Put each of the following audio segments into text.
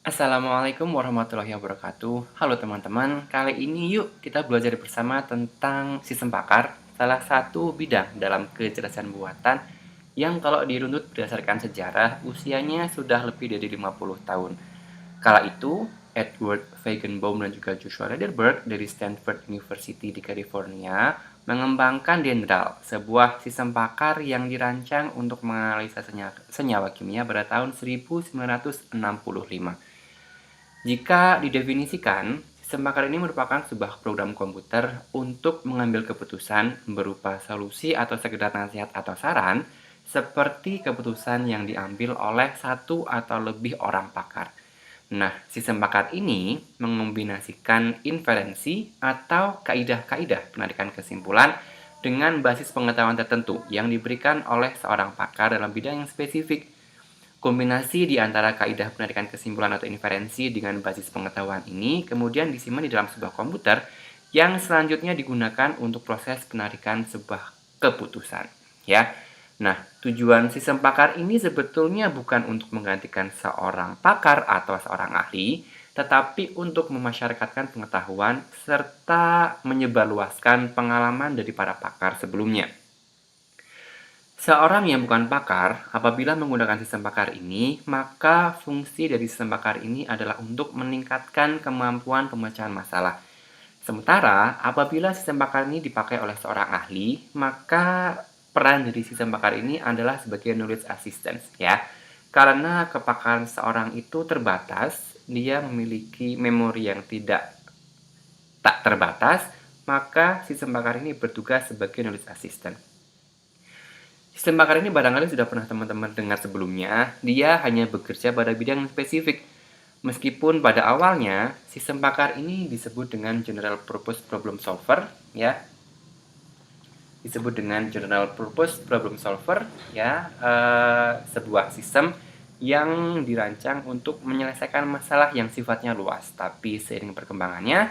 Assalamualaikum warahmatullahi wabarakatuh. Halo teman-teman, kali ini yuk kita belajar bersama tentang sistem pakar, salah satu bidang dalam kecerdasan buatan yang kalau dirunut berdasarkan sejarah usianya sudah lebih dari 50 tahun. Kala itu, Edward Feigenbaum dan juga Joshua Lederberg dari Stanford University di California mengembangkan Dendral, sebuah sistem pakar yang dirancang untuk menganalisa senyawa kimia pada tahun 1965. Jika didefinisikan, sistem pakar ini merupakan sebuah program komputer untuk mengambil keputusan berupa solusi atau sekedar nasihat atau saran, seperti keputusan yang diambil oleh satu atau lebih orang pakar. Nah, sistem pakar ini mengombinasikan inferensi atau kaidah-kaidah penarikan kesimpulan dengan basis pengetahuan tertentu yang diberikan oleh seorang pakar dalam bidang yang spesifik. Kombinasi di antara kaidah penarikan kesimpulan atau inferensi dengan basis pengetahuan ini kemudian disimpan di dalam sebuah komputer yang selanjutnya digunakan untuk proses penarikan sebuah keputusan. Ya. Nah, tujuan sistem pakar ini sebetulnya bukan untuk menggantikan seorang pakar atau seorang ahli, tetapi untuk memasyarakatkan pengetahuan serta menyebarluaskan pengalaman dari para pakar sebelumnya. Seorang yang bukan pakar, apabila menggunakan sistem pakar ini, maka fungsi dari sistem pakar ini adalah untuk meningkatkan kemampuan pemecahan masalah. Sementara, apabila sistem pakar ini dipakai oleh seorang ahli, maka peran dari sistem pakar ini adalah sebagai knowledge assistance, ya. Karena kepakaran seorang itu terbatas, dia memiliki memori yang tak terbatas, maka sistem pakar ini bertugas sebagai knowledge assistant. Sistem pakar ini barangkali sudah pernah teman-teman dengar sebelumnya, dia hanya bekerja pada bidang yang spesifik. Meskipun pada awalnya, sistem pakar ini disebut dengan General Purpose Problem Solver, ya. Disebut dengan General Purpose Problem Solver, ya, sebuah sistem yang dirancang untuk menyelesaikan masalah yang sifatnya luas. Tapi seiring perkembangannya,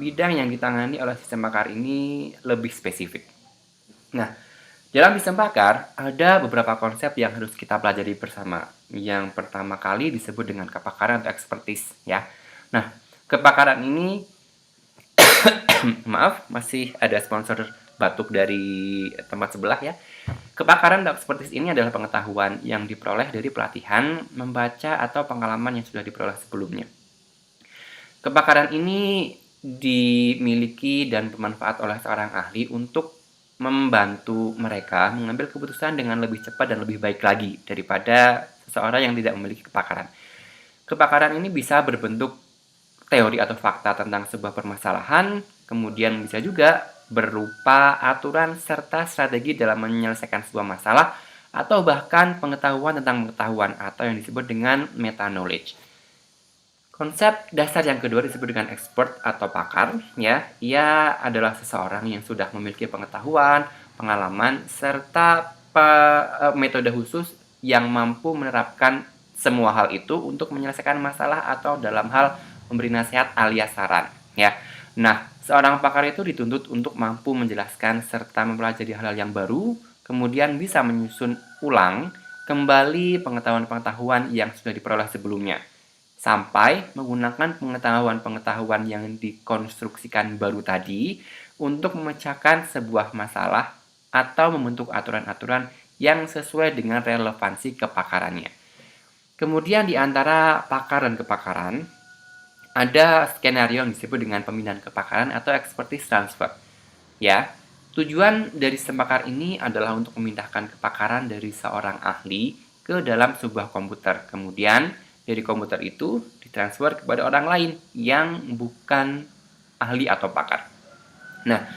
bidang yang ditangani oleh sistem pakar ini lebih spesifik. Nah, dalam sistem pakar, ada beberapa konsep yang harus kita pelajari bersama. Yang pertama kali disebut dengan kepakaran atau expertise, ya. Nah, kepakaran ini, maaf, masih ada sponsor batuk dari tempat sebelah, ya. Kepakaran atau expertise ini adalah pengetahuan yang diperoleh dari pelatihan, membaca, atau pengalaman yang sudah diperoleh sebelumnya. Kepakaran ini dimiliki dan bermanfaat oleh seorang ahli untuk membantu mereka mengambil keputusan dengan lebih cepat dan lebih baik lagi daripada seseorang yang tidak memiliki kepakaran. Kepakaran ini bisa berbentuk teori atau fakta tentang sebuah permasalahan, kemudian bisa juga berupa aturan serta strategi dalam menyelesaikan sebuah masalah, atau bahkan pengetahuan tentang pengetahuan atau yang disebut dengan meta-knowledge. Konsep dasar yang kedua disebut dengan expert atau pakar, ya. Ia adalah seseorang yang sudah memiliki pengetahuan, pengalaman, serta metode khusus yang mampu menerapkan semua hal itu untuk menyelesaikan masalah atau dalam hal memberi nasihat alias saran, ya. Nah, seorang pakar itu dituntut untuk mampu menjelaskan serta mempelajari hal-hal yang baru, kemudian bisa menyusun ulang kembali pengetahuan-pengetahuan yang sudah diperoleh sebelumnya, sampai menggunakan pengetahuan-pengetahuan yang dikonstruksikan baru tadi untuk memecahkan sebuah masalah atau membentuk aturan-aturan yang sesuai dengan relevansi kepakarannya. Kemudian di antara pakar dan kepakaran, ada skenario yang disebut dengan pemindahan kepakaran atau expertise transfer. Ya, tujuan dari sistem pakar ini adalah untuk memindahkan kepakaran dari seorang ahli ke dalam sebuah komputer. Kemudian dari komputer itu ditransfer kepada orang lain yang bukan ahli atau pakar. Nah,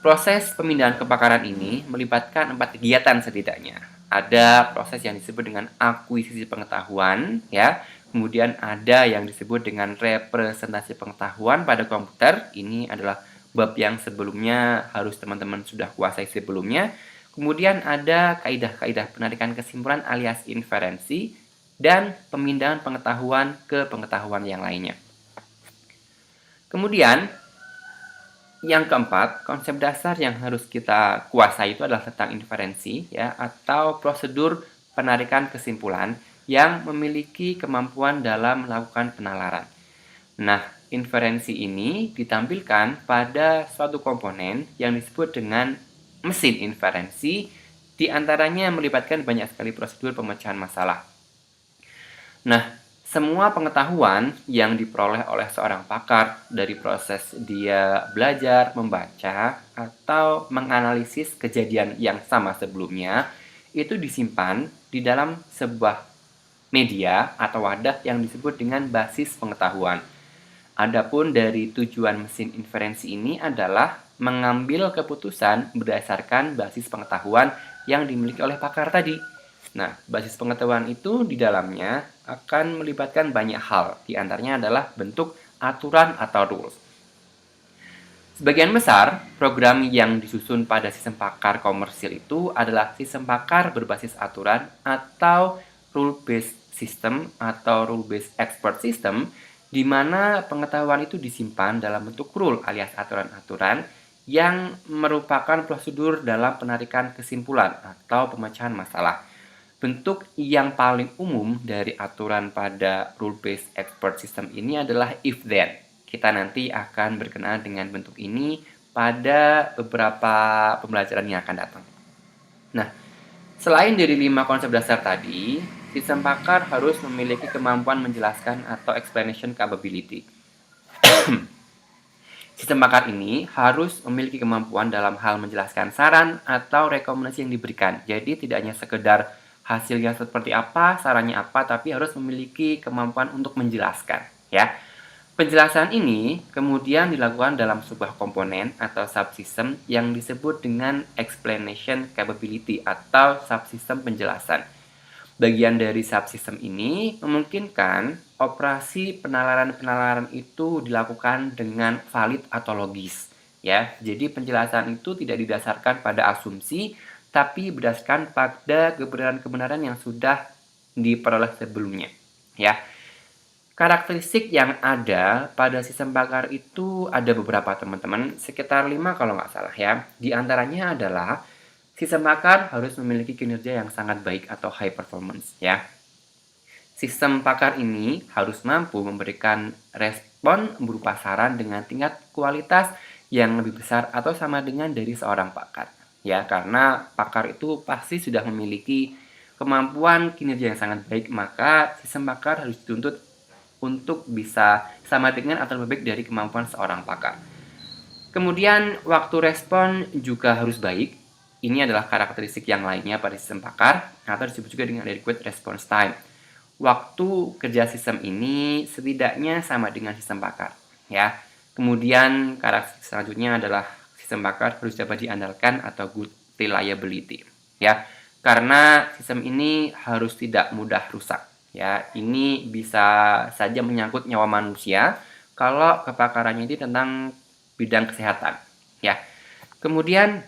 proses pemindahan kepakaran ini melibatkan 4 kegiatan setidaknya. Ada proses yang disebut dengan akuisisi pengetahuan, ya. Kemudian ada yang disebut dengan representasi pengetahuan pada komputer. Ini adalah bab yang sebelumnya harus teman-teman sudah kuasai sebelumnya. Kemudian ada kaidah-kaidah penarikan kesimpulan alias inferensi dan pemindahan pengetahuan ke pengetahuan yang lainnya. Kemudian, yang keempat, konsep dasar yang harus kita kuasai itu adalah tentang inferensi, ya, atau prosedur penarikan kesimpulan yang memiliki kemampuan dalam melakukan penalaran. Nah, inferensi ini ditampilkan pada suatu komponen yang disebut dengan mesin inferensi, di antaranya melibatkan banyak sekali prosedur pemecahan masalah. Nah, semua pengetahuan yang diperoleh oleh seorang pakar dari proses dia belajar, membaca, atau menganalisis kejadian yang sama sebelumnya, itu disimpan di dalam sebuah media atau wadah yang disebut dengan basis pengetahuan. Adapun dari tujuan mesin inferensi ini adalah mengambil keputusan berdasarkan basis pengetahuan yang dimiliki oleh pakar tadi. Nah, basis pengetahuan itu di dalamnya akan melibatkan banyak hal, di antaranya adalah bentuk aturan atau rules. Sebagian besar program yang disusun pada sistem pakar komersil itu adalah sistem pakar berbasis aturan atau rule-based system atau rule-based expert system, di mana pengetahuan itu disimpan dalam bentuk rule alias aturan-aturan yang merupakan prosedur dalam penarikan kesimpulan atau pemecahan masalah. Bentuk yang paling umum dari aturan pada rule-based expert system ini adalah if-then. Kita nanti akan berkenaan dengan bentuk ini pada beberapa pembelajaran yang akan datang. Nah, selain dari 5 konsep dasar tadi, sistem pakar harus memiliki kemampuan menjelaskan atau explanation capability. Sistem pakar ini harus memiliki kemampuan dalam hal menjelaskan saran atau rekomendasi yang diberikan. Jadi tidak hanya sekedar hasilnya seperti apa, sarannya apa, tapi harus memiliki kemampuan untuk menjelaskan, ya. Penjelasan ini kemudian dilakukan dalam sebuah komponen atau subsystem yang disebut dengan explanation capability atau subsystem penjelasan. Bagian dari subsystem ini memungkinkan operasi penalaran-penalaran itu dilakukan dengan valid atau logis, ya. Jadi penjelasan itu tidak didasarkan pada asumsi, tapi berdasarkan pada kebenaran-kebenaran yang sudah diperoleh sebelumnya, ya. Karakteristik yang ada pada sistem pakar itu ada beberapa, teman-teman, sekitar 5 kalau nggak salah, ya. Di antaranya adalah sistem pakar harus memiliki kinerja yang sangat baik atau high performance, ya. Sistem pakar ini harus mampu memberikan respon berupa saran dengan tingkat kualitas yang lebih besar atau sama dengan dari seorang pakar, ya. Karena pakar itu pasti sudah memiliki kemampuan kinerja yang sangat baik, maka sistem pakar harus dituntut untuk bisa sama dengan atau lebih baik dari kemampuan seorang pakar. Kemudian waktu respon juga harus baik. Ini adalah karakteristik yang lainnya pada sistem pakar atau disebut juga dengan adequate response time. Waktu kerja sistem ini setidaknya sama dengan sistem pakar, ya. Kemudian karakteristik selanjutnya adalah sistem pakar harus dapat diandalkan atau good reliability, ya. Karena sistem ini harus tidak mudah rusak. Ya, ini bisa saja menyangkut nyawa manusia kalau kepakarannya itu tentang bidang kesehatan, ya. Kemudian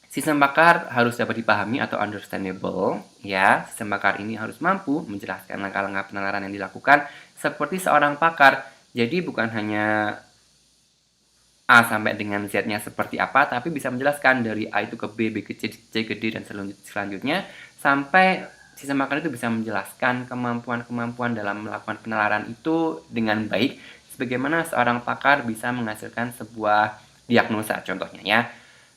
sistem pakar harus dapat dipahami atau understandable, ya. Sistem pakar ini harus mampu menjelaskan langkah-langkah penalaran yang dilakukan seperti seorang pakar. Jadi bukan hanya A sampai dengan Z-nya seperti apa, tapi bisa menjelaskan dari A itu ke B, B ke C, C ke D, dan selanjutnya sampai sistem pakar itu bisa menjelaskan kemampuan-kemampuan dalam melakukan penalaran itu dengan baik, sebagaimana seorang pakar bisa menghasilkan sebuah diagnosa contohnya, ya.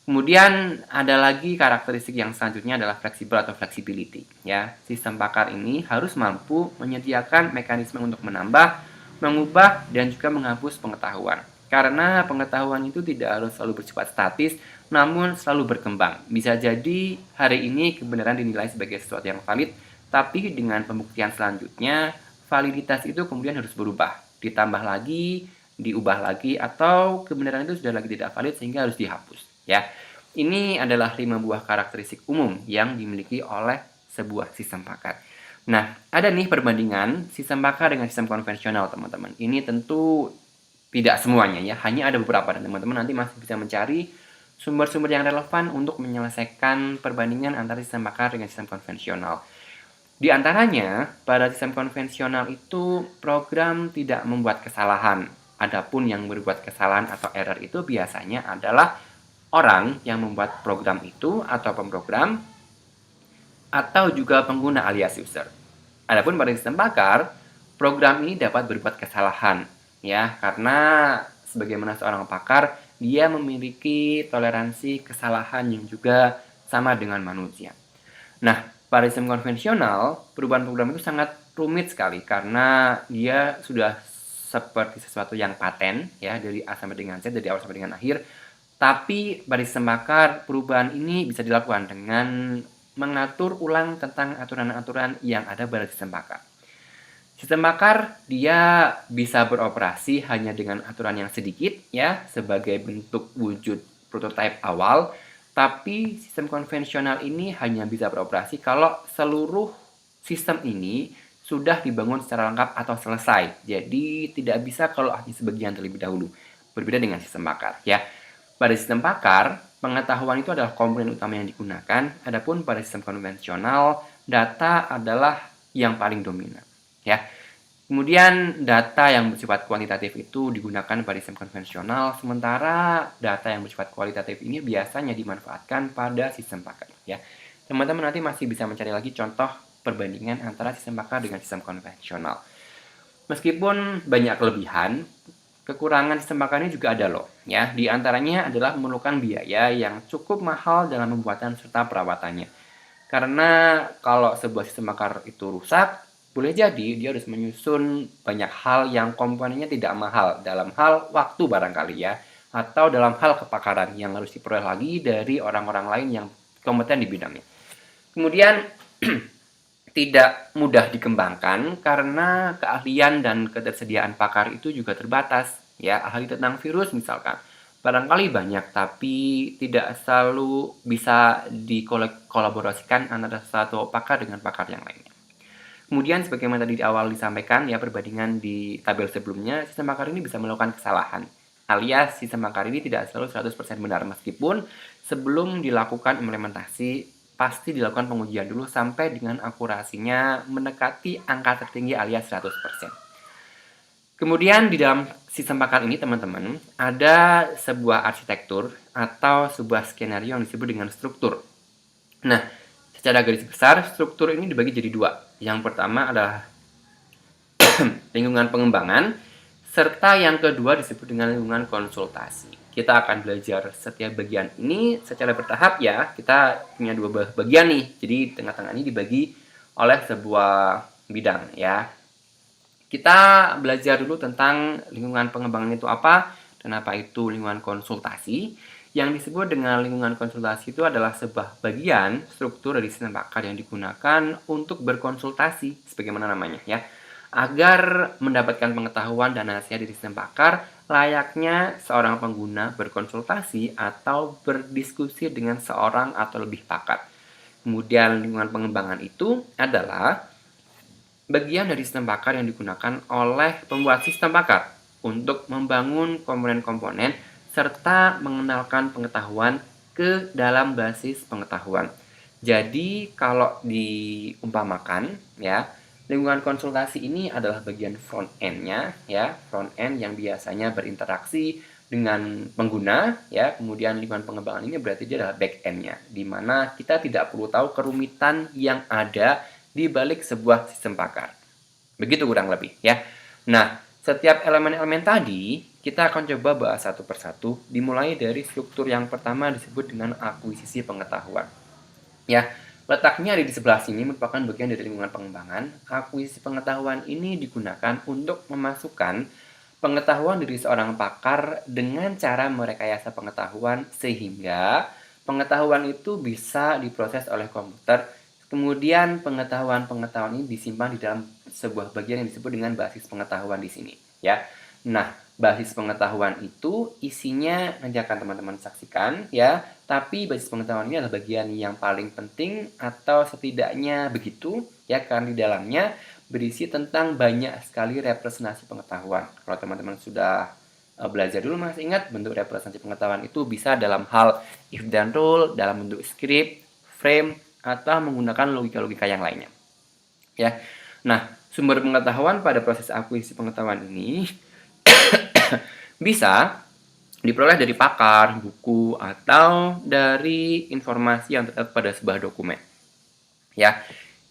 Kemudian ada lagi karakteristik yang selanjutnya adalah fleksibel atau flexibility, ya. Sistem pakar ini harus mampu menyediakan mekanisme untuk menambah, mengubah, dan juga menghapus pengetahuan. Karena pengetahuan itu tidak harus selalu bersifat statis, namun selalu berkembang. Bisa jadi hari ini kebenaran dinilai sebagai sesuatu yang valid, tapi dengan pembuktian selanjutnya, validitas itu kemudian harus berubah. Ditambah lagi, diubah lagi, atau kebenaran itu sudah lagi tidak valid sehingga harus dihapus, ya. Ini adalah 5 buah karakteristik umum yang dimiliki oleh sebuah sistem pakar. Nah, ada nih perbandingan sistem pakar dengan sistem konvensional, teman-teman. Ini tentu tidak semuanya, ya, hanya ada beberapa, dan teman-teman nanti masih bisa mencari sumber-sumber yang relevan untuk menyelesaikan perbandingan antara sistem pakar dengan sistem konvensional. Di antaranya, pada sistem konvensional itu program tidak membuat kesalahan. Adapun yang berbuat kesalahan atau error itu biasanya adalah orang yang membuat program itu atau pemrogram atau juga pengguna alias user. Adapun pada sistem pakar, program ini dapat berbuat kesalahan, ya, karena sebagaimana seorang pakar, dia memiliki toleransi kesalahan yang juga sama dengan manusia. Nah, pada sistem konvensional, perubahan program itu sangat rumit sekali karena dia sudah seperti sesuatu yang paten, ya, dari A sampai dengan Z, dari awal sampai dengan akhir. Tapi pada sistem bakar, perubahan ini bisa dilakukan dengan mengatur ulang tentang aturan-aturan yang ada pada sistem bakar. Sistem bakar dia bisa beroperasi hanya dengan aturan yang sedikit, ya, sebagai bentuk wujud prototipe awal. Tapi sistem konvensional ini hanya bisa beroperasi kalau seluruh sistem ini sudah dibangun secara lengkap atau selesai. Jadi tidak bisa kalau hanya sebagian terlebih dahulu. Berbeda dengan sistem bakar, ya. Pada sistem bakar, pengetahuan itu adalah komponen utama yang digunakan. Adapun pada sistem konvensional, data adalah yang paling dominan, ya. Kemudian data yang bersifat kuantitatif itu digunakan pada sistem konvensional, sementara data yang bersifat kualitatif ini biasanya dimanfaatkan pada sistem bakar, ya. Teman-teman nanti masih bisa mencari lagi contoh perbandingan antara sistem bakar dengan sistem konvensional. Meskipun banyak kelebihan, kekurangan sistem bakar ini juga ada loh, ya. Di antaranya adalah memerlukan biaya yang cukup mahal dalam pembuatan serta perawatannya. Karena kalau sebuah sistem bakar itu rusak, boleh jadi dia harus menyusun banyak hal yang komponennya tidak mahal dalam hal waktu barangkali, ya, atau dalam hal kepakaran yang harus diperoleh lagi dari orang-orang lain yang kompeten di bidangnya. Kemudian tidak mudah dikembangkan karena keahlian dan ketersediaan pakar itu juga terbatas, ya. Ahli tentang virus misalkan barangkali banyak, tapi tidak selalu bisa dikolaborasikan antara satu pakar dengan pakar yang lainnya. Kemudian sebagaimana tadi di awal disampaikan, ya, perbandingan di tabel sebelumnya, sistem bakar ini bisa melakukan kesalahan. Alias sistem bakar ini tidak selalu 100% benar, meskipun sebelum dilakukan implementasi pasti dilakukan pengujian dulu sampai dengan akurasinya mendekati angka tertinggi alias 100%. Kemudian di dalam sistem bakar ini, teman-teman, ada sebuah arsitektur atau sebuah skenario yang disebut dengan struktur. Nah, secara garis besar, struktur ini dibagi jadi dua. Yang pertama adalah lingkungan pengembangan, serta yang kedua disebut dengan lingkungan konsultasi. Kita akan belajar setiap bagian ini secara bertahap, ya. Kita punya dua bagian nih, jadi tengah-tengah ini dibagi oleh sebuah bidang, ya. Kita belajar dulu tentang lingkungan pengembangan itu apa, dan apa itu lingkungan konsultasi. Yang disebut dengan lingkungan konsultasi itu adalah sebuah bagian struktur dari sistem bakar yang digunakan untuk berkonsultasi, sebagaimana namanya, ya, agar mendapatkan pengetahuan dan nasihat dari sistem bakar, layaknya seorang pengguna berkonsultasi atau berdiskusi dengan seorang atau lebih pakar. Kemudian lingkungan pengembangan itu adalah bagian dari sistem bakar yang digunakan oleh pembuat sistem bakar untuk membangun komponen-komponen serta mengenalkan pengetahuan ke dalam basis pengetahuan. Jadi kalau diumpamakan, ya, lingkungan konsultasi ini adalah bagian front end-nya, ya, front end yang biasanya berinteraksi dengan pengguna, ya. Kemudian lingkungan pengembangan ini berarti dia adalah back end-nya, di mana kita tidak perlu tahu kerumitan yang ada di balik sebuah sistem bakar. Begitu kurang lebih, ya. Nah, setiap elemen-elemen tadi kita akan coba bahas satu persatu, dimulai dari struktur yang pertama disebut dengan akuisisi pengetahuan. Ya, letaknya ada di sebelah sini, merupakan bagian dari lingkungan pengembangan. Akuisisi pengetahuan ini digunakan untuk memasukkan pengetahuan dari seorang pakar dengan cara merekayasa pengetahuan sehingga pengetahuan itu bisa diproses oleh komputer. Kemudian pengetahuan-pengetahuan ini disimpan di dalam sebuah bagian yang disebut dengan basis pengetahuan di sini, ya. Nah, basis pengetahuan itu isinya nanti akan teman-teman saksikan, ya. Tapi basis pengetahuan ini adalah bagian yang paling penting atau setidaknya begitu, ya, karena di dalamnya berisi tentang banyak sekali representasi pengetahuan. Kalau teman-teman sudah belajar dulu, masih ingat bentuk representasi pengetahuan itu bisa dalam hal if dan rule, dalam bentuk script, frame, atau menggunakan logika-logika yang lainnya, ya. Nah, sumber pengetahuan pada proses akuisisi pengetahuan ini bisa diperoleh dari pakar, buku, atau dari informasi yang terdapat pada sebuah dokumen, ya.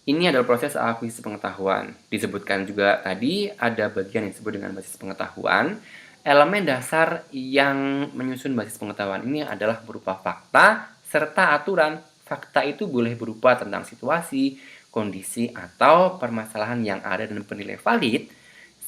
Ini adalah proses akuisisi pengetahuan. Disebutkan juga tadi ada bagian yang disebut dengan basis pengetahuan. Elemen dasar yang menyusun basis pengetahuan ini adalah berupa fakta serta aturan. Fakta itu boleh berupa tentang situasi, kondisi, atau permasalahan yang ada dan bernilai valid.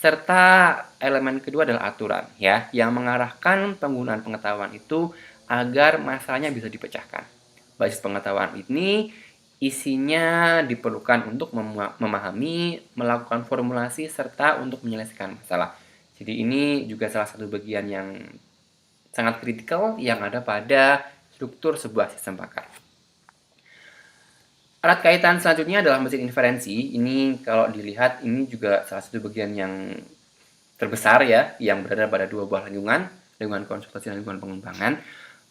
Serta elemen kedua adalah aturan, ya, yang mengarahkan penggunaan pengetahuan itu agar masalahnya bisa dipecahkan. Basis pengetahuan ini isinya diperlukan untuk memahami, melakukan formulasi, serta untuk menyelesaikan masalah. Jadi ini juga salah satu bagian yang sangat kritikal yang ada pada struktur sebuah sistem pakar. Alat kaitan selanjutnya adalah mesin inferensi. Ini kalau dilihat ini juga salah satu bagian yang terbesar ya, yang berada pada dua buah lingkungan konsultasi dan lingkungan pengembangan.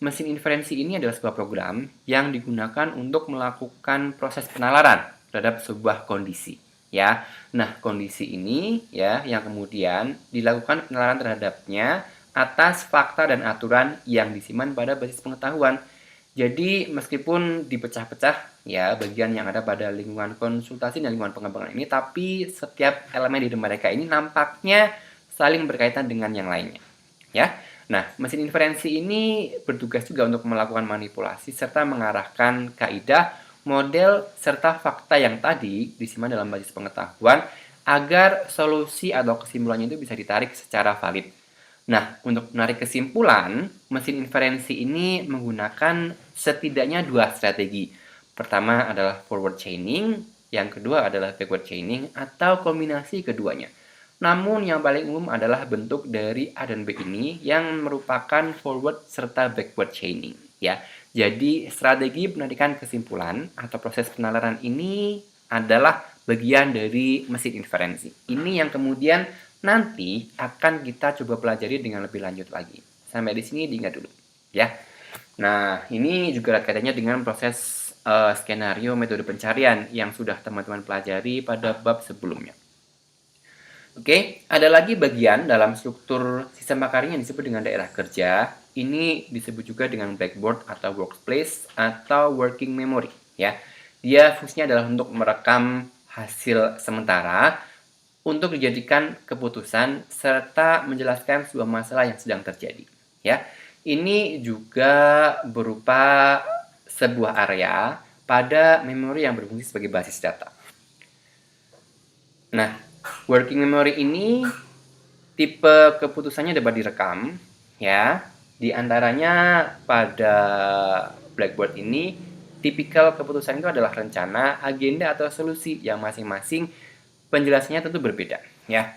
Mesin inferensi ini adalah sebuah program yang digunakan untuk melakukan proses penalaran terhadap sebuah kondisi, ya. Nah, kondisi ini ya yang kemudian dilakukan penalaran terhadapnya atas fakta dan aturan yang disimpan pada basis pengetahuan. Jadi, meskipun dipecah-pecah ya bagian yang ada pada lingkungan konsultasi dan lingkungan pengembangan ini, tapi setiap elemen di mereka ini nampaknya saling berkaitan dengan yang lainnya, ya. Nah, mesin inferensi ini bertugas juga untuk melakukan manipulasi serta mengarahkan kaidah, model, serta fakta yang tadi disimpan dalam basis pengetahuan agar solusi atau kesimpulannya itu bisa ditarik secara valid. Nah, untuk menarik kesimpulan, mesin inferensi ini menggunakan setidaknya dua strategi. Pertama adalah forward chaining, yang kedua adalah backward chaining atau kombinasi keduanya. Namun yang paling umum adalah bentuk dari A dan B ini yang merupakan forward serta backward chaining, ya. Jadi strategi penarikan kesimpulan atau proses penalaran ini adalah bagian dari mesin inferensi. Ini yang kemudian nanti akan kita coba pelajari dengan lebih lanjut lagi. Sampai di sini diingat dulu, ya. Nah, ini juga kaitannya dengan proses skenario metode pencarian yang sudah teman-teman pelajari pada bab sebelumnya. Oke, ada lagi bagian dalam struktur sistem pakar yang disebut dengan daerah kerja. Ini disebut juga dengan blackboard atau workplace atau working memory, ya. Dia fungsinya adalah untuk merekam hasil sementara untuk dijadikan keputusan serta menjelaskan sebuah masalah yang sedang terjadi, ya. Ini juga berupa sebuah area pada memori yang berfungsi sebagai basis data. Nah, working memory ini tipe keputusannya dapat direkam, ya. Di antaranya pada blackboard ini, tipikal keputusan itu adalah rencana, agenda atau solusi yang masing-masing penjelasannya tentu berbeda, ya.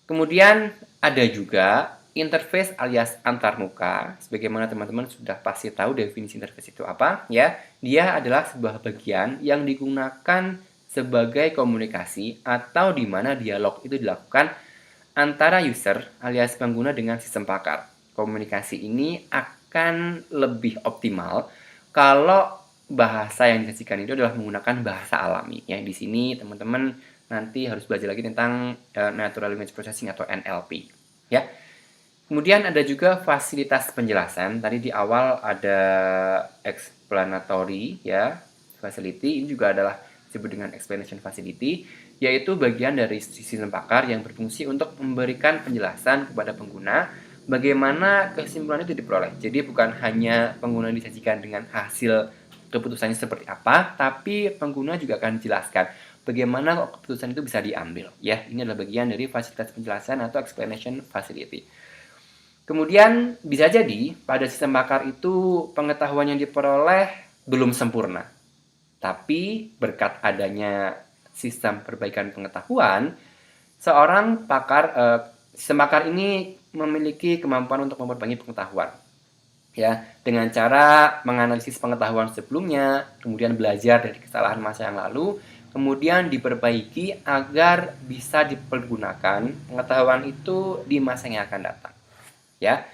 Kemudian ada juga interface alias antarmuka. Sebagaimana teman-teman sudah pasti tahu definisi interface itu apa, ya. Dia adalah sebuah bagian yang digunakan sebagai komunikasi atau di mana dialog itu dilakukan antara user alias pengguna dengan sistem pakar. Komunikasi ini akan lebih optimal kalau bahasa yang disajikan itu adalah menggunakan bahasa alami. Ya, di sini teman-teman nanti harus belajar lagi tentang Natural Language Processing atau NLP. Ya. Kemudian ada juga fasilitas penjelasan. Tadi di awal ada explanatory, ya, facility. Ini juga adalah disebut dengan explanation facility, yaitu bagian dari sistem pakar yang berfungsi untuk memberikan penjelasan kepada pengguna bagaimana kesimpulan itu diperoleh. Jadi bukan hanya pengguna disajikan dengan hasil keputusannya seperti apa, tapi pengguna juga akan dijelaskan bagaimana keputusan itu bisa diambil. Ya, ini adalah bagian dari fasilitas penjelasan atau explanation facility. Kemudian bisa jadi pada sistem pakar itu pengetahuan yang diperoleh belum sempurna. Tapi berkat adanya sistem perbaikan pengetahuan, seorang pakar sistem pakar ini memiliki kemampuan untuk memperbaiki pengetahuan. Ya, dengan cara menganalisis pengetahuan sebelumnya, kemudian belajar dari kesalahan masa yang lalu, kemudian diperbaiki agar bisa dipergunakan pengetahuan itu di masa yang akan datang. Ya.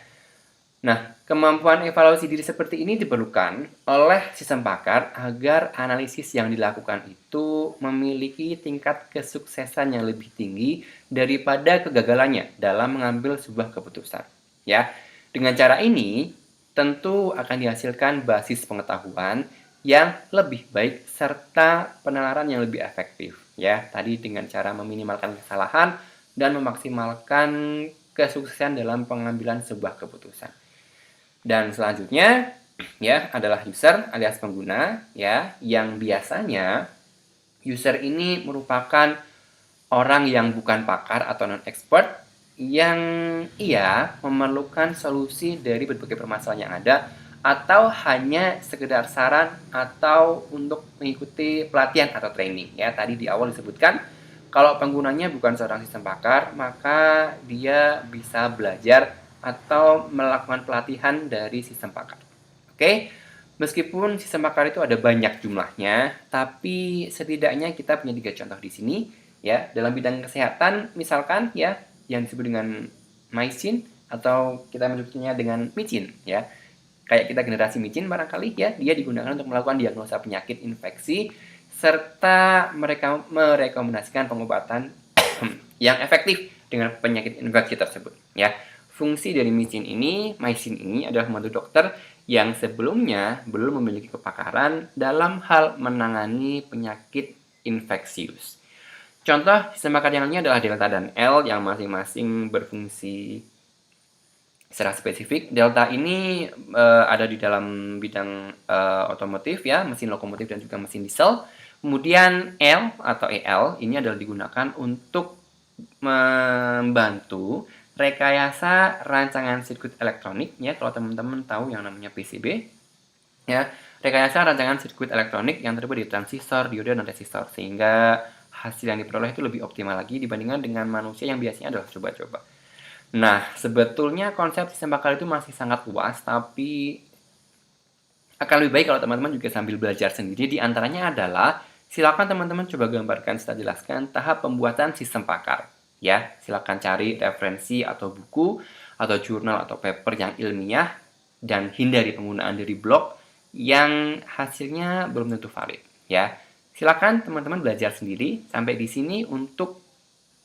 Nah, kemampuan evaluasi diri seperti ini diperlukan oleh sistem pakar agar analisis yang dilakukan itu memiliki tingkat kesuksesan yang lebih tinggi daripada kegagalannya dalam mengambil sebuah keputusan. Ya, dengan cara ini tentu akan dihasilkan basis pengetahuan yang lebih baik serta penalaran yang lebih efektif ya. Tadi dengan cara meminimalkan kesalahan dan memaksimalkan kesuksesan dalam pengambilan sebuah keputusan. Dan selanjutnya ya adalah user alias pengguna ya, yang biasanya user ini merupakan orang yang bukan pakar atau non-expert yang memerlukan solusi dari berbagai permasalahan yang ada atau hanya sekedar saran atau untuk mengikuti pelatihan atau training ya. Tadi di awal disebutkan kalau penggunanya bukan seorang sistem pakar, maka dia bisa belajar atau melakukan pelatihan dari sistem pakar. Oke, meskipun sistem pakar itu ada banyak jumlahnya, tapi setidaknya kita punya 3 contoh di sini ya. Dalam bidang kesehatan misalkan ya, yang disebut dengan mycin atau kita menyebutnya dengan micin ya. Kayak kita generasi micin barangkali ya, dia digunakan untuk melakukan diagnosa penyakit infeksi serta mereka merekomendasikan pengobatan yang efektif dengan penyakit infeksi tersebut ya. Fungsi dari mycin ini adalah membantu dokter yang sebelumnya belum memiliki kepakaran dalam hal menangani penyakit infeksius. Contoh sistem pakar yang lainnya adalah delta dan L yang masing-masing berfungsi secara spesifik. Delta ini ada di dalam bidang otomotif ya, mesin lokomotif dan juga mesin diesel. Kemudian L atau EL ini adalah digunakan untuk membantu rekayasa rancangan sirkuit elektronik ya. Kalau teman-teman tahu yang namanya PCB ya, rekayasa rancangan sirkuit elektronik yang terbuat dari transistor, dioda, dan resistor, sehingga hasil yang diperoleh itu lebih optimal lagi dibandingkan dengan manusia yang biasanya adalah coba-coba. Nah, sebetulnya konsep sistem pakar itu masih sangat luas, tapi akan lebih baik kalau teman-teman juga sambil belajar sendiri. Di antaranya adalah, silakan teman-teman coba gambarkan setelah jelaskan tahap pembuatan sistem pakar. Ya, silakan cari referensi atau buku, atau jurnal atau paper yang ilmiah, dan hindari penggunaan dari blog yang hasilnya belum tentu valid. Ya, silakan teman-teman belajar sendiri. Sampai di sini untuk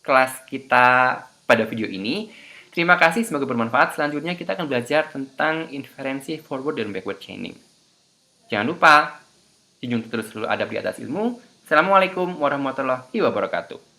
kelas kita pada video ini. Terima kasih, semoga bermanfaat. Selanjutnya kita akan belajar tentang inferensi forward dan backward chaining. Jangan lupa, junjung terus selalu adab di atas ilmu. Assalamualaikum warahmatullahi wabarakatuh.